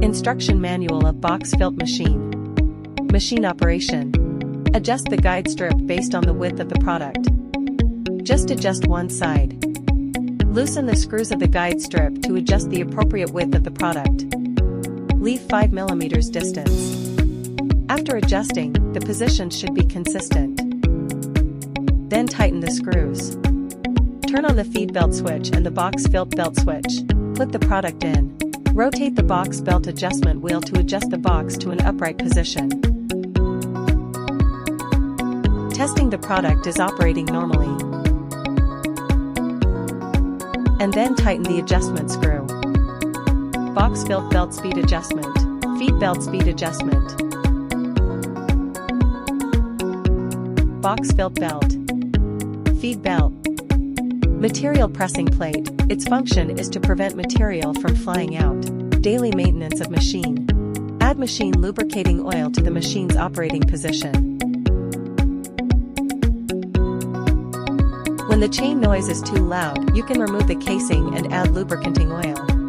Instruction manual of box filled machine. Machine operation. Adjust the guide strip based on the width of the product. Just adjust one side. Loosen the screws of the guide strip to adjust the appropriate width of the product. Leave 5 mm distance. After adjusting, the position should be consistent. Then tighten the screws. Turn on the feed belt switch and the box filled belt switch. Put the product in. Rotate the box belt adjustment wheel to adjust the box to an upright position. Testing the product is operating normally. And then tighten the adjustment screw. Box filled belt speed adjustment. Feed belt speed adjustment. Box filled belt. Feed belt. Material pressing plate. Its function is to prevent material from flying out. Daily maintenance of machine. Add machine lubricating oil to the machine's operating position. When the chain noise is too loud, you can remove the casing and add lubricating oil.